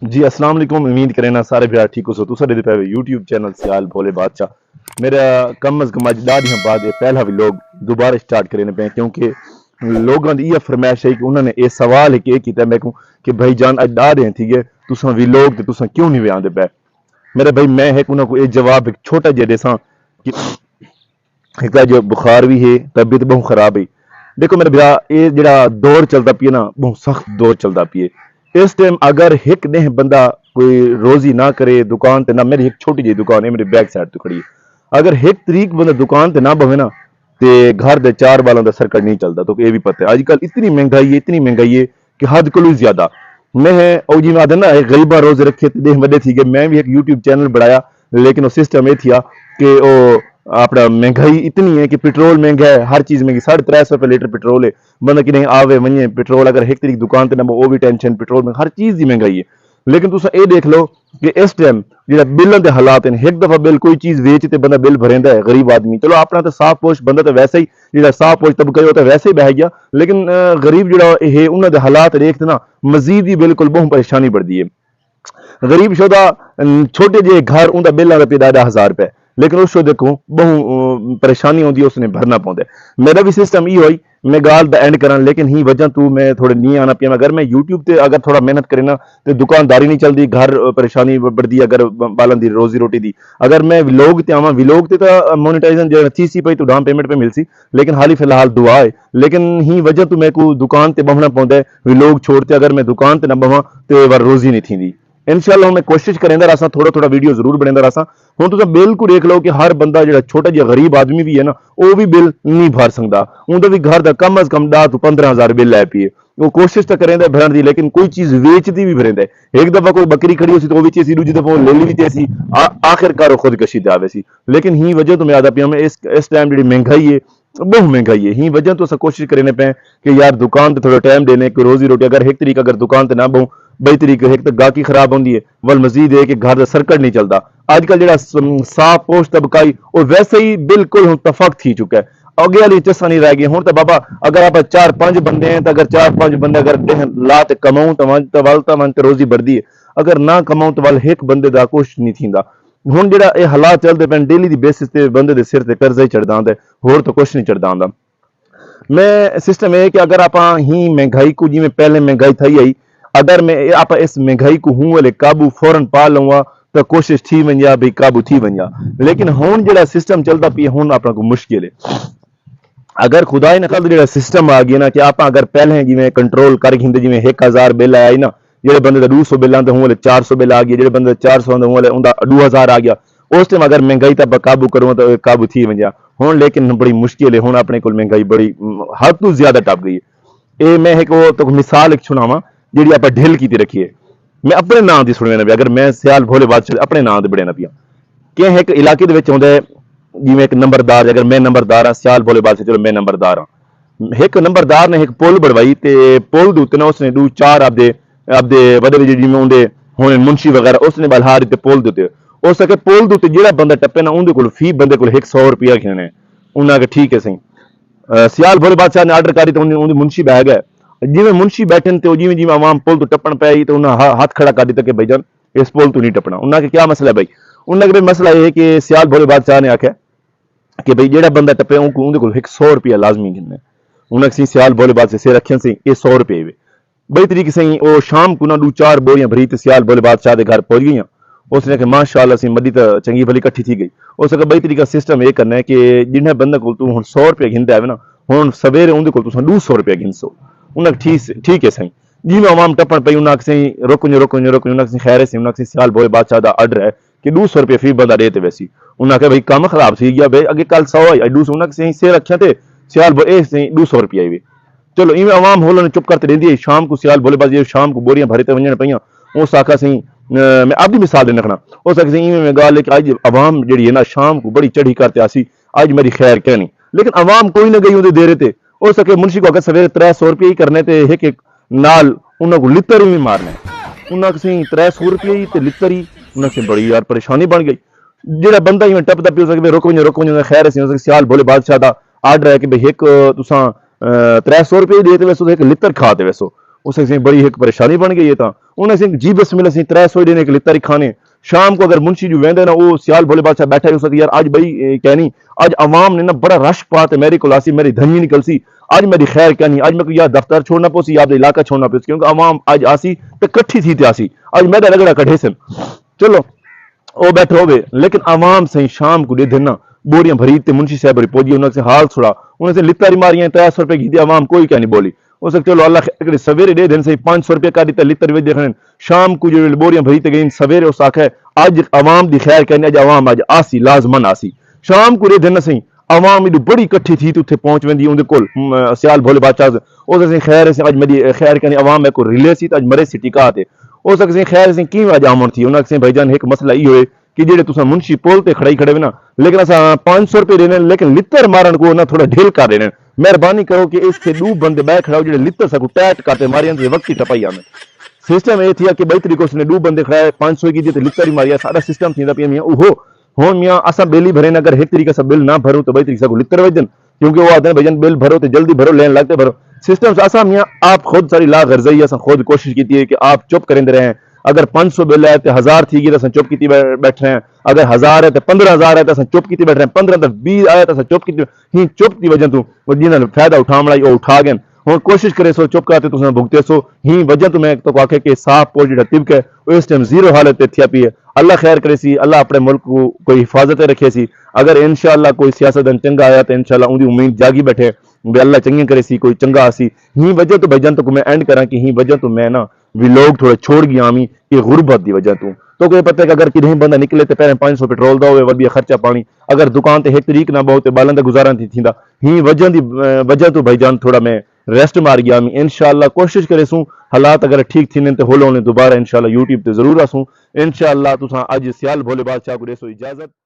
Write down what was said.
جی السلام علیکم، امید کریں نا سارے بھرا ٹھیک ہو سو تسا دے پے یوٹیوب چینل سیال بھولے بادشاہ میرا کم از کم اج ڈاڈیاں بعد پہلا بھی لوگ دوبارہ سٹارٹ کرنے پے کیونکہ لوگوں دی یہ فرمائش ہے کہ انہوں نے یہ سوال ہے کہ کیتا میں کو کہ بھائی جان اج ڈا رہے تھی کہ تساں وی لوگ تے تساں کیوں نہیں آندے پے میرے بھائی میں ہے انہاں کو یہ جواب ایک چھوٹا جہا دیساں کہ ایک جو بخار بھی ہے طبیعت بہت خراب ہے دیکھو میرے بھیا یہ جڑا دور چلتا پیے نا بہت سخت دور چلتا پیے اس ٹائم اگر ایک نے بندہ کوئی روزی نہ کرے دکان تے نہ میری ایک چھوٹی جی دکان ہے میری بیک سائڈ تو کھڑی ہے اگر ایک طریق بندہ دکان تے نہ بہے نا تے گھر دے چار بالوں دا سرکٹ نہیں چلتا تو یہ بھی پتہ ہے اج کل اتنی مہنگائی ہے کہ حد کلو زیادہ میں او جی میں نا ایک غریبہ روز رکھے تے دیکھ وڈے تھی کہ میں بھی ایک یوٹیوب چینل بڑھایا لیکن وہ سسٹم یہ تھیا کہ وہ اپنا مہنگائی اتنی ہے کہ پٹرول مہنگا ہے ہر چیز مہنگی 350 روپے لیٹر پٹرول ہے بندہ کہ نہیں آوے ونجے پٹرول اگر ایک طریق دکان تے نہ وہ بھی ٹینشن پٹرول میں ہر چیز دی مہنگائی ہے لیکن تسا یہ دیکھ لو کہ اس ٹائم جہاں بلن کے حالات ہیں ایک دفعہ بل کوئی چیز ویچ تے بندہ بل بھریندا ہے غریب آدمی چلو اپنا تو صاف پوش بندہ تو ویسے ہی جہاں صاف پوش طبقہ ہے تو ویسے ہی بہ گیا لیکن غریب جہاں ہے انہوں دے حالات دیکھتے نا مزید ہی بالکل بہت پریشانی بڑھتی ہے غریب شدہ چھوٹے جے گھر ان کا بل آتا پہ 10,000 روپے لیکن اس کو دیکھو بہت پریشانی ہوتی ہے اس نے بھرنا پوندا ہے میرا بھی سسٹم یہ ہوئی میں گال دا اینڈ کرن لیکن ہی وجہ تو میں تھوڑے نہیں آنا پیا اگر میں یوٹیوب تے اگر تھوڑا محنت کرے نا تو دکانداری نہیں چلتی گھر پریشانی بڑھتی اگر بالن دی روزی روٹی دی اگر میں ویلوگ تے آواں ویلوگ تے تا مونیٹائزن جو تھی سی پئی تو ڈاؤن پیمنٹ پہ مل سی لیکن حالی فی الحال دعا ہے لیکن ہی وجہ تو میں کو دکان تے بہنا پوندا ہے ویلوگ چھوڑتے اگر میں دکان تے نہ بہواں تے ور روزی نہیں تھیندی انشاءاللہ میں کوشش کریندا رہساں تھوڑا ویڈیو ضرور بنیندا رہساں ہن تساں بالکل دیکھ لو کہ ہر بندہ جڑا چھوٹا جہا غریب آدمی بھی ہے نا وہ بھی بل نہیں بھر سکدا اوندا بھی گھر دا کم از کم 10 تو 15,000 بل لے پیے وہ کوشش تو کریندا بھرن دی لیکن کوئی چیز ویچتی بھی بھریندا ہے ایک دفعہ کوئی بکری کھڑی ہوسی تو وہ وچ سی دوسری دفعہ لے لی تے سی آخر کار خودکشی تے آوے سی لیکن ہی وجہ تو میں آدا پیا میں اس ٹائم جڑی مہنگائی ہے بہت مہنگائی ہے ہی وجہ تو اسا کوشش کرنے پے کہ یار دکان تے تھوڑا ٹائم دینے کہ روزی روٹی اگر ایک طریقہ اگر دکان تے نہ بہوں بئی طریقے ایک تو گاہکی خراب ہوندی ہے ول مزید ہے کہ گھر دا سرکٹ نہیں چلتا آج کل جڑا صاف پوش طبقائی وہ ویسے ہی بالکل ہن تفق تھی چکا ہے اگے والی چسا نہیں رہ گئی ہن تو بابا اگر آپ 4-5 بندے ہیں تو اگر 4-5 بندے اگر لا تے کماؤں تو من تے روزی بڑھدی ہے اگر نہ کماؤں تو ول ایک بندے دا کچھ نہیں تھیندا ہن جڑا یہ حالات چلتے پے ڈیلی دی بیسس تے بندے دے سر تے قرضہ ہی چڑھدا ہوندا ہے ہور تو کچھ نہیں چڑھدا ہوندا میں سسٹم ہے کہ اگر آپ ہی مہنگائی کو جی میں پہلے مہنگائی تھی آئی اگر میں آپ اس مہنگائی کو ہوں والے قابو فوراً پا لوں تو کوشش تھی ونجا بھئی قابو تھی ونجا لیکن ہون جڑا سسٹم چلتا پی ہون اپنا کو مشکل ہے اگر خدا نہ خاص جڑا سسٹم آ گیا نا کہ آپ اگر پہلے جی میں کنٹرول کر گھندے جی میں 1000 بل آیا نا جڑے بندے دا 200 بل آندے ہوں والے 400 بل آ گیا جڑے بندے 400 آندے ہوں والے اوندا 2000 آ گیا اس ٹائم اگر مہنگائی تے قابو کروں تو قابو تھی ونجا ہن لیکن بڑی مشکل ہے ہن اپنے کول مہنگائی بڑی حد تو زیادہ ٹپ گئی ہے اے میں ایک وہ تو مثال ایک سناواں جیڑی آپ ڈھل کی رکھیے میں اپنے نام دی سننا پیا اگر میں سیال بھولے بادشاہ اپنے نام تے بڑھنا پیا کہ ایک علاقے دے وچ ہوندا ہے جی میں ایک نمبردار اگر میں نمبردار ہاں سیال بھولے بادشاہ چلو میں نمبردار ہاں ایک نمبردار نے ایک پل بڑھوائی تے پل دے اوتے اس نے 2-4 آپ دے وڈے جی میں اوندے ہونے منشی وغیرہ اس نے بلہار تے پل دے اوتے اس کے پل دے اوتے جڑا بندہ ٹپے نا اون کول فی بندے کول 100 روپیہ کھنے انہاں کہ ٹھیک ہے صحیح سیال بھولے بادشاہ نے آرڈر کری تے اون منشی بہ گئے جی میں منشی بیٹھن تے جی میں عوام پل تو ٹپن پئی تے انہاں ہاتھ کھڑا کر دتا کہ بھائی جان اس پل تو نہیں ٹپنا انہاں کہ کیا مسئلہ ہے بھائی انہاں کہ مسئلہ یہ ہے کہ سیال بھولے بادشاہ نے آکھیا کہ بھائی جڑا بندہ ٹپے اون کول 100 روپیہ لازمی گھننے انہاں کہ سیال بھولے بادشاہ سے رکھن سی یہ 100 روپے بڑی طریقے سے او شام کو نہ 2-4 بوریاں بھری تے سیال بھولے بادشاہ دے گھر پہنچ گئیاں اس نے کہ ماشاءاللہ سی مدی تو چنگی بھلی کٹھی تھی گئی اس کا بڑی طریقہ سسٹم یہ کرنا ہے کہ جنہیں بندے کول تو ہن 100 روپے گھندا ہے نا ہن سویرے اون دے کول تساں 200 روپے گھنسو انہاں ٹھیک ہے صحیح جی میں عوام ٹپن پئی انہاں کہ رکو انہاں کہ خیر ہے انہاں کہ سیال بھولے بادشاہ دا آرڈر ہے کہ 200 روپے فی بندہ دیتے ویسی انہاں کہ بھائی کام خراب سی گیا بھائی اگے کل 100 آئی 200 انہاں کہ سے رکھیا تے سیال بھولے 200 روپے آئی چلو ایویں عوام ہولن چپ کرتے رہندی شام کو سیال بھولے بادشاہ شام کو بوریاں بھرے تے ونجن پیاں اس آکھا سی میں آپ بھی مثال دینا رکھنا اس آکھا سی ایویں میں گل ہے کہ اج عوام جڑی ہے نا شام کو بڑی چڑھی کرتے آسی اج میری خیر کہنی لیکن عوام کوئی نہ گئی اون دے دیرے تے اس کے منشی کو اگر سویرے 300 روپے ہی کرنے تے ایک نال انہاں کو لتر بھی مارنا انہاں کہ 300 روپے ہی تے لتر ہی انہاں سے بڑی یار پریشانی بن گئی جڑا بندہ ایویں ٹپدا پیا سکے رکو خیر ہے سیال بھولے بادشاہ دا آرڈر ہے کہ بھئی ایک تساں 300 روپے دیتے ویسو ایک لتر کھاتے ویسو اسے سے بڑی ایک پریشانی بن گئی ہے تا انہیں سے جی بس ملے سے 300 دینے کے لتر کھانے شام کو اگر منشی جو ویندے نا وہ سیال بھولے بادشاہ بیٹھا ہے اس یار آج بھائی کہنی آج عوام نے نا بڑا رش پاتے میری کلاسی میری دھنی نکل سی آج میری خیر کہنی آج میں کو یا دفتر چھوڑنا پوسی یا علاقہ چھوڑنا پوسی کیونکہ عوام آج آسی تو کٹھی تھی آسی آج میرا رگڑا کٹھے سن چلو وہ بیٹھے ہوئے لیکن عوام سے شام کو دے دینا بوریاں بھری تے منشی صاحب پہنچی انہوں سے حال چھڑا انہوں سے لتاری ماریاں 300 روپے کی دی عوام کوئی کیا نہیں بولی اس وقت چلو اللہ خیر کرے سویرے دے دن سے 500 روپے کا دیتا لتر وے دیکھنے شام کو جو بوریاں بھری تے گئیں سویرے اس آکھا ہے آج عوام دی خیر کہنے آج عوام آج آسی لازمن آسی شام کو دے دن سے عوام ایڈی بڑی کٹھی تھی تو پہنچ ویندی ان دے کول سیال بھولے بادشاہ اس سے خیر سے آج میری خیر کہنے عوام میں کو ریلے سی آج مرے سی ٹکا تے اس سے خیر سے کیوں آج آمن تھی انہوں سے بھائی جان ایک مسئلہ یہ ہوئے کہ جڑے تساں منشی پول تے کھڑائی کھڑے ہوئے نا لیکن اساں 500 روپے دینے لیکن لتر مارن کو نہ تھوڑا ڈھیل کر دینے مہربانی کرو کہ اس سے دو بندے بیٹھ کھڑا ہو جڑے لتر سکو ٹیٹ کرتے ماریاں تے وقت ہی ٹپائی آنے سسٹم یہ تھیا کہ بئی طریقے سے دو بندے کھڑا ہے 500 کی دی تے لتر ہی ماریا سارا سسٹم تھیندا پیا میاں اوہو ہون میاں اساں بل ہی بھرے نہ اگر ایک طریقے سے بل نہ بھرو تو بئی طریقے سے لتر وجن کیونکہ وہ آدھے بھجن بل بھرو تو جلدی بھرو لین لگتے بھرو سسٹم سے اساں میاں آپ خود ساری لا غرضی اساں خود کوشش کیتی ہے کہ آپ چپ کرندے رہیں اگر 500 بل ہے تو 1000 تھی گئی تو اساں چپ کیتی بیٹھ رہے ہیں اگر 1000 ہے تو 15000 ہے تو اساں چپ کیتی بیٹھ رہے ہیں 15 تو 20 آیا تو اساں چپ کیتی ہی چپ کی وجہ تو جنہاں نے فائدہ اٹھا مڑائی وہ اٹھا گئے ہوں کوشش کرے سو چپ کراتے تو بھگتے سو ہی وجہ تو میں تو آخے کہ صاف پوچھ جڑا طبق ہے وہ اس ٹائم زیرو حالت تے تھیا پی ہے اللہ خیر کرے سی اللہ اپنے ملک کو کوئی حفاظت رکھے سی اگر انشاءاللہ کوئی سیاستدان چنگا آیا تو انشاءاللہ ان دی امید جاگی بیٹھے بے اللہ چنگی کرے سی کوئی چنگا آسی ہی وجہ تو بھجن تو میں اینڈ کراں کہ ہی وجہ تو میں نا بھی لوگ تھوڑے چھوڑ گیا آمی کہ غربت دی وجہ تو کوئی پتہ ہے کہ اگر کہیں بندہ نکلے تو پہلے 500 پیٹرول دا ہوئے ودی خرچہ پانی اگر دکان تے ایک طریق نہ بہت بالند گزارا تھی تھیندا ہی وجہ تو بھائی جان تھوڑا میں ریسٹ مار گیا میں انشاءاللہ کوشش کرے سوں حالات اگر ٹھیک تھینن تے ہولے دوبارہ انشاءاللہ یوٹیوب تے ضرور آسوں انشاءاللہ تساں اج سیال بھولے بادشاہ کو دے سو اجازت